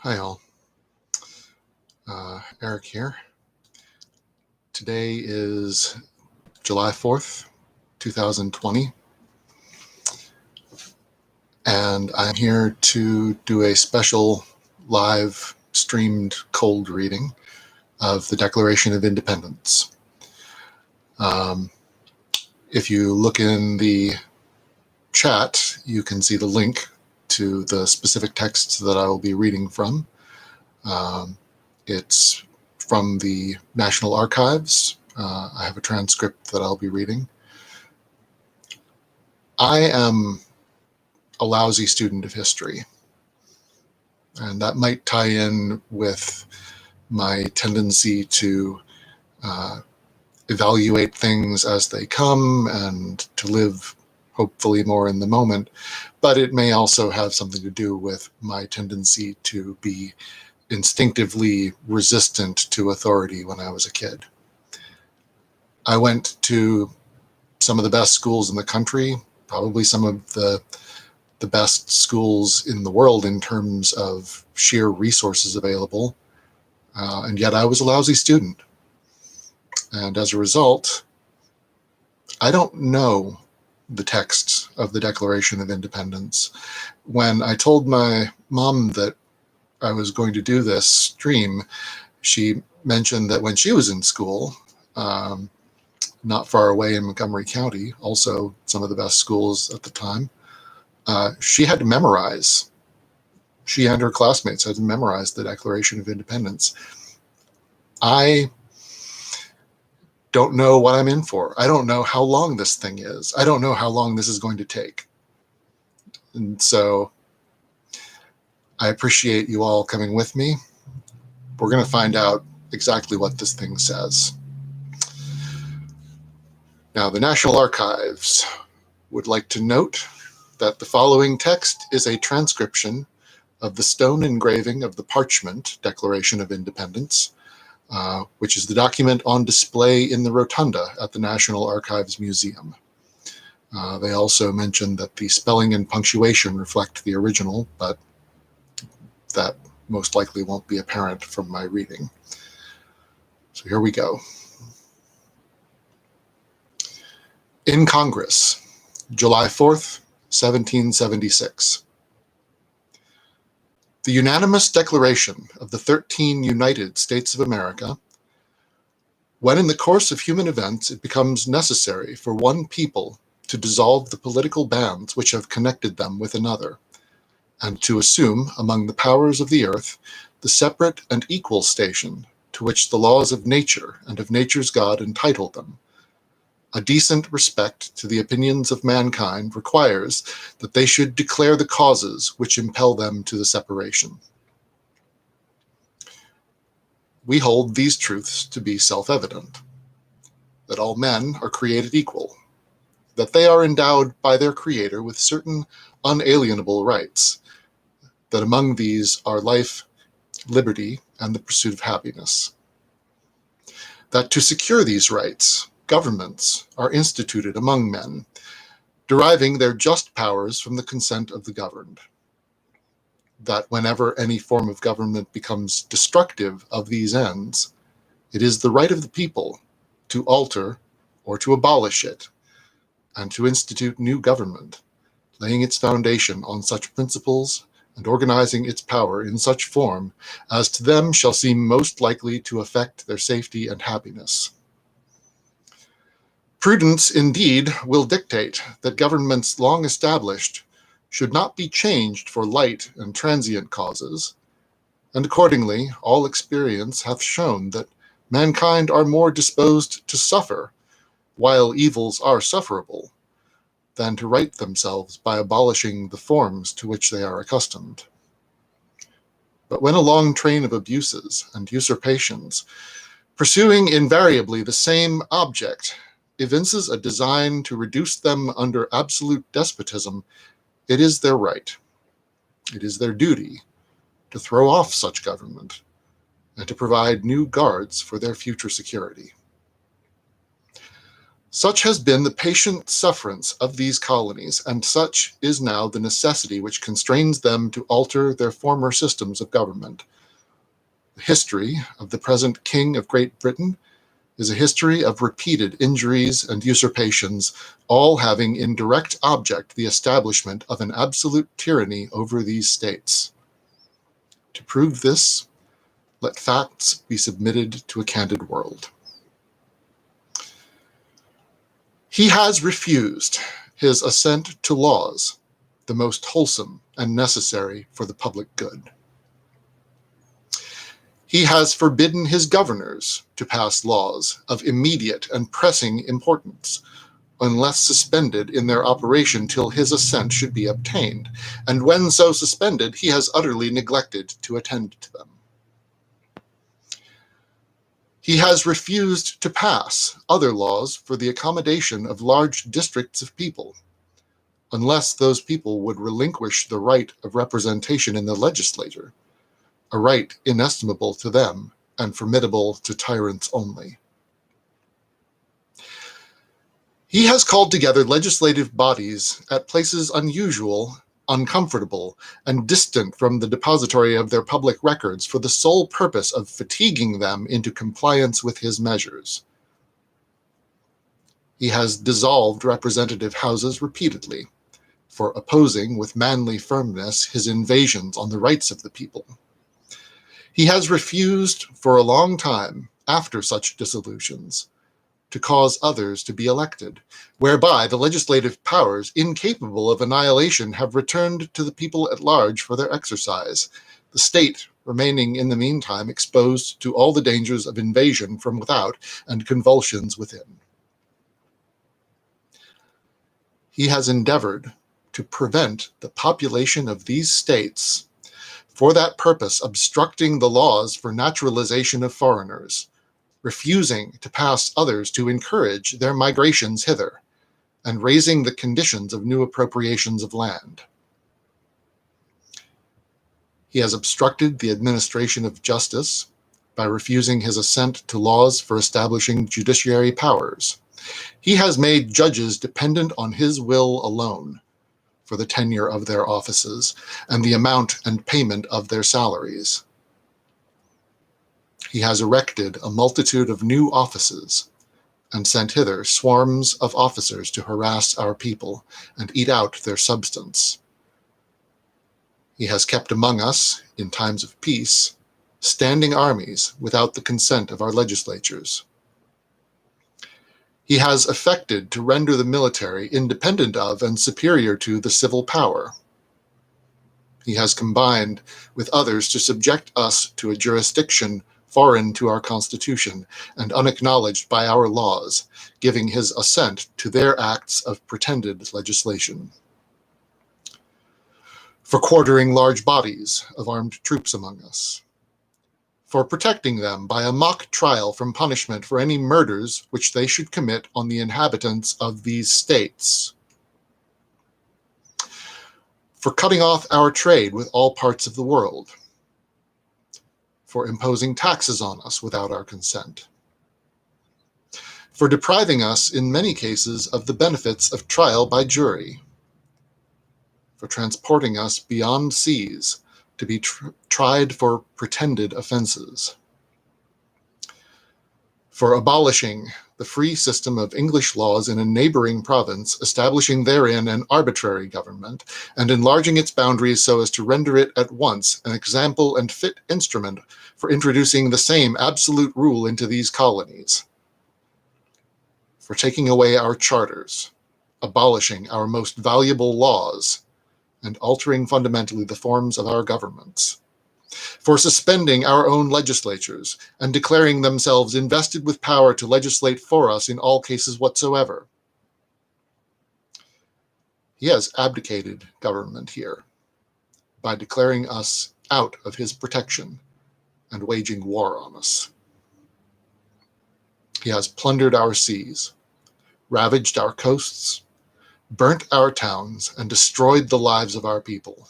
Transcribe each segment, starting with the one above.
Hi all, Eric here. Today is July 4th, 2020, and I'm here to do a special live streamed cold reading of the Declaration of Independence. If you look in the chat, you can see the link to the specific texts that I will be reading from. It's from the National Archives. I have a transcript that I'll be reading. I am a lousy student of history, and that might tie in with my tendency to evaluate things as they come and to live hopefully more in the moment, but it may also have something to do with my tendency to be instinctively resistant to authority when I was a kid. I went to some of the best schools in the country, probably some of the best schools in the world in terms of sheer resources available, and yet I was a lousy student. And as a result, I don't know the text of the Declaration of Independence. When I told my mom that I was going to do this stream, she mentioned that when she was in school, not far away in Montgomery County, also some of the best schools at the time, she had to memorize. She and her classmates had to memorize the Declaration of Independence. I don't know what I'm in for. I don't know how long this thing is. I don't know how long this is going to take. And so I appreciate you all coming with me. We're going to find out exactly what this thing says. Now, the National Archives would like to note that the following text is a transcription of the stone engraving of the parchment Declaration of Independence, which is the document on display in the rotunda at the National Archives Museum. They also mentioned that the spelling and punctuation reflect the original, but that most likely won't be apparent from my reading. So here we go. In Congress, July 4th, 1776. The unanimous declaration of the 13 United States of America, when in the course of human events it becomes necessary for one people to dissolve the political bands which have connected them with another, and to assume among the powers of the earth the separate and equal station to which the laws of nature and of nature's God entitle them, a decent respect to the opinions of mankind requires that they should declare the causes which impel them to the separation. We hold these truths to be self-evident, that all men are created equal, that they are endowed by their Creator with certain unalienable rights, that among these are life, liberty, and the pursuit of happiness. That to secure these rights, governments are instituted among men, deriving their just powers from the consent of the governed. That whenever any form of government becomes destructive of these ends, it is the right of the people to alter or to abolish it, and to institute new government, laying its foundation on such principles and organizing its power in such form as to them shall seem most likely to affect their safety and happiness. Prudence, indeed, will dictate that governments long established should not be changed for light and transient causes, and accordingly all experience hath shown that mankind are more disposed to suffer, while evils are sufferable, than to right themselves by abolishing the forms to which they are accustomed. But when a long train of abuses and usurpations, pursuing invariably the same object, evinces a design to reduce them under absolute despotism, it is their right, it is their duty, to throw off such government, and to provide new guards for their future security. Such has been the patient sufferance of these colonies, and such is now the necessity which constrains them to alter their former systems of government. The history of the present King of Great Britain is a history of repeated injuries and usurpations, all having in direct object the establishment of an absolute tyranny over these states. To prove this, let facts be submitted to a candid world. He has refused his assent to laws, the most wholesome and necessary for the public good. He has forbidden his governors to pass laws of immediate and pressing importance, unless suspended in their operation till his assent should be obtained, and when so suspended, he has utterly neglected to attend to them. He has refused to pass other laws for the accommodation of large districts of people, unless those people would relinquish the right of representation in the legislature, a right inestimable to them and formidable to tyrants only. He has called together legislative bodies at places unusual, uncomfortable, and distant from the depository of their public records for the sole purpose of fatiguing them into compliance with his measures. He has dissolved representative houses repeatedly for opposing with manly firmness his invasions on the rights of the people. He has refused for a long time, after such dissolutions, to cause others to be elected, whereby the legislative powers, incapable of annihilation, have returned to the people at large for their exercise, the state remaining in the meantime exposed to all the dangers of invasion from without and convulsions within. He has endeavored to prevent the population of these states, for that purpose obstructing the laws for naturalization of foreigners, refusing to pass others to encourage their migrations hither, and raising the conditions of new appropriations of land. He has obstructed the administration of justice by refusing his assent to laws for establishing judiciary powers. He has made judges dependent on his will alone for the tenure of their offices and the amount and payment of their salaries. He has erected a multitude of new offices and sent hither swarms of officers to harass our people and eat out their substance. He has kept among us, in times of peace, standing armies without the consent of our legislatures. He has affected to render the military independent of and superior to the civil power. He has combined with others to subject us to a jurisdiction foreign to our Constitution and unacknowledged by our laws, giving his assent to their acts of pretended legislation. For quartering large bodies of armed troops among us. For protecting them by a mock trial from punishment for any murders which they should commit on the inhabitants of these states. For cutting off our trade with all parts of the world. For imposing taxes on us without our consent. For depriving us, in many cases, of the benefits of trial by jury. For transporting us beyond seas to be tried for pretended offenses. For abolishing the free system of English laws in a neighboring province, establishing therein an arbitrary government, and enlarging its boundaries so as to render it at once an example and fit instrument for introducing the same absolute rule into these colonies. For taking away our charters, abolishing our most valuable laws, and altering fundamentally the forms of our governments. For suspending our own legislatures and declaring themselves invested with power to legislate for us in all cases whatsoever. He has abdicated government here by declaring us out of his protection and waging war on us. He has plundered our seas, ravaged our coasts, burnt our towns, and destroyed the lives of our people.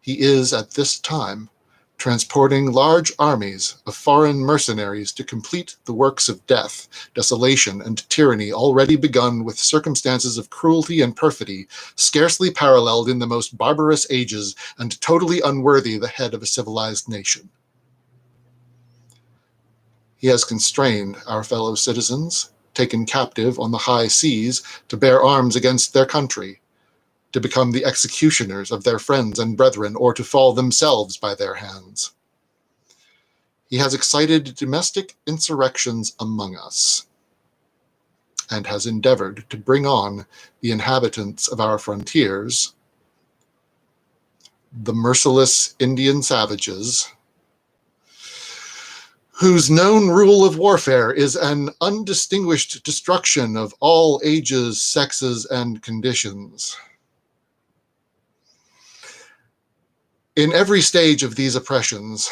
He is at this time transporting large armies of foreign mercenaries to complete the works of death, desolation, and tyranny already begun with circumstances of cruelty and perfidy scarcely paralleled in the most barbarous ages and totally unworthy the head of a civilized nation. He has constrained our fellow citizens, taken captive on the high seas, to bear arms against their country, to become the executioners of their friends and brethren, or to fall themselves by their hands. He has excited domestic insurrections among us, and has endeavored to bring on the inhabitants of our frontiers, the merciless Indian savages, whose known rule of warfare is an undistinguished destruction of all ages, sexes, and conditions. In every stage of these oppressions,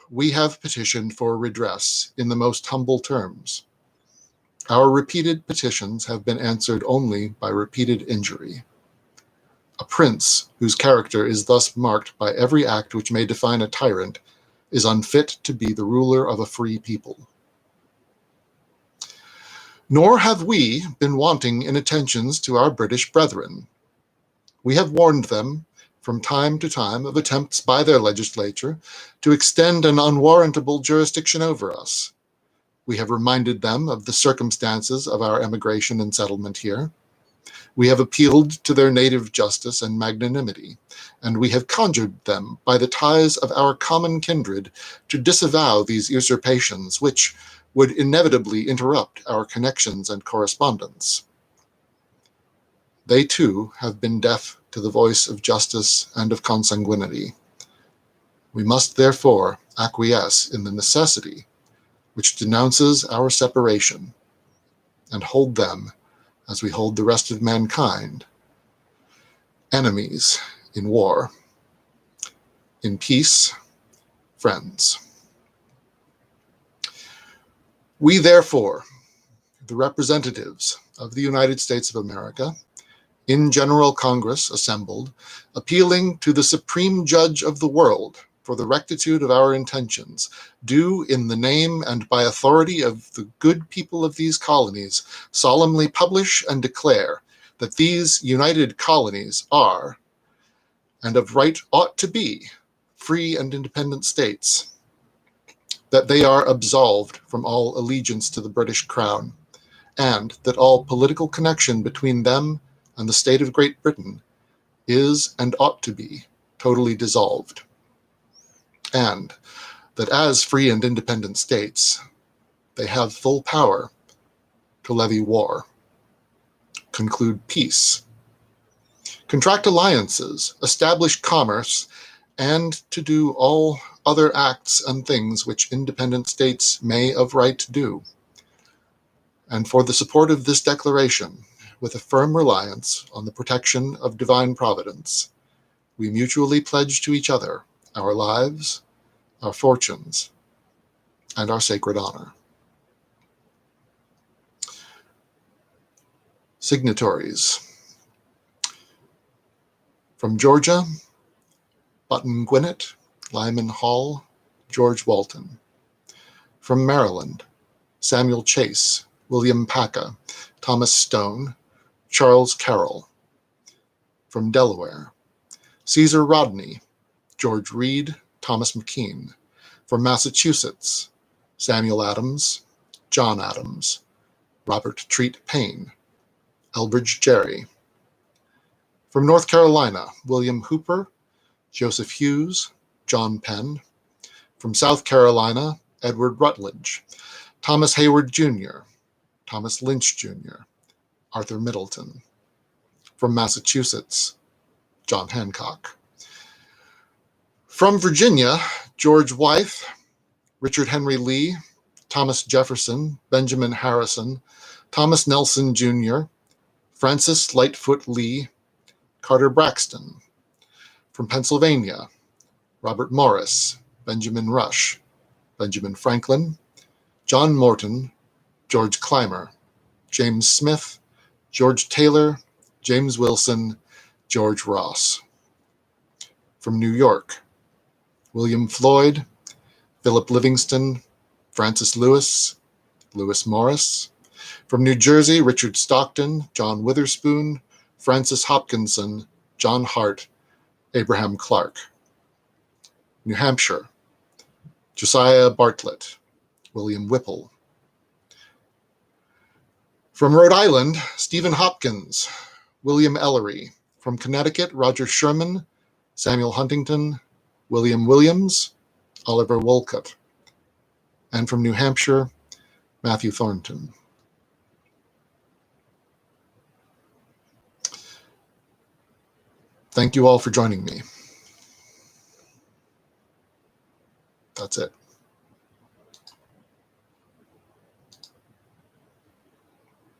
we have petitioned for redress in the most humble terms. Our repeated petitions have been answered only by repeated injury. A prince whose character is thus marked by every act which may define a tyrant is unfit to be the ruler of a free people. Nor have we been wanting in attentions to our British brethren. We have warned them from time to time of attempts by their legislature to extend an unwarrantable jurisdiction over us. We have reminded them of the circumstances of our emigration and settlement here. We have appealed to their native justice and magnanimity, and we have conjured them by the ties of our common kindred to disavow these usurpations, which would inevitably interrupt our connections and correspondence. They too have been deaf to the voice of justice and of consanguinity. We must therefore acquiesce in the necessity which denounces our separation, and hold them, as we hold the rest of mankind, enemies in war, in peace, friends. We therefore, the representatives of the United States of America, in General Congress assembled, appealing to the Supreme Judge of the world for the rectitude of our intentions, do in the name and by authority of the good people of these colonies solemnly publish and declare that these united colonies are, and of right ought to be, free and independent states, that they are absolved from all allegiance to the British Crown, and that all political connection between them and the state of Great Britain is and ought to be totally dissolved, and that as free and independent states, they have full power to levy war, conclude peace, contract alliances, establish commerce, and to do all other acts and things which independent states may of right do. And for the support of this declaration, with a firm reliance on the protection of divine providence, we mutually pledge to each other our lives, our fortunes, and our sacred honor. Signatories. From Georgia, Button Gwinnett, Lyman Hall, George Walton. From Maryland, Samuel Chase, William Paca, Thomas Stone, Charles Carroll. From Delaware, Caesar Rodney, George Reed, Thomas McKean. From Massachusetts, Samuel Adams, John Adams, Robert Treat Payne, Elbridge Gerry. From North Carolina, William Hooper, Joseph Hughes, John Penn. From South Carolina, Edward Rutledge, Thomas Hayward Jr., Thomas Lynch Jr., Arthur Middleton. From Massachusetts, John Hancock. From Virginia, George Wythe, Richard Henry Lee, Thomas Jefferson, Benjamin Harrison, Thomas Nelson Jr., Francis Lightfoot Lee, Carter Braxton. From Pennsylvania, Robert Morris, Benjamin Rush, Benjamin Franklin, John Morton, George Clymer, James Smith, George Taylor, James Wilson, George Ross. From New York, William Floyd, Philip Livingston, Francis Lewis, Lewis Morris. From New Jersey, Richard Stockton, John Witherspoon, Francis Hopkinson, John Hart, Abraham Clark. New Hampshire, Josiah Bartlett, William Whipple. From Rhode Island, Stephen Hopkins, William Ellery. From Connecticut, Roger Sherman, Samuel Huntington, William Williams, Oliver Wolcott. And from New Hampshire, Matthew Thornton. Thank you all for joining me. That's it.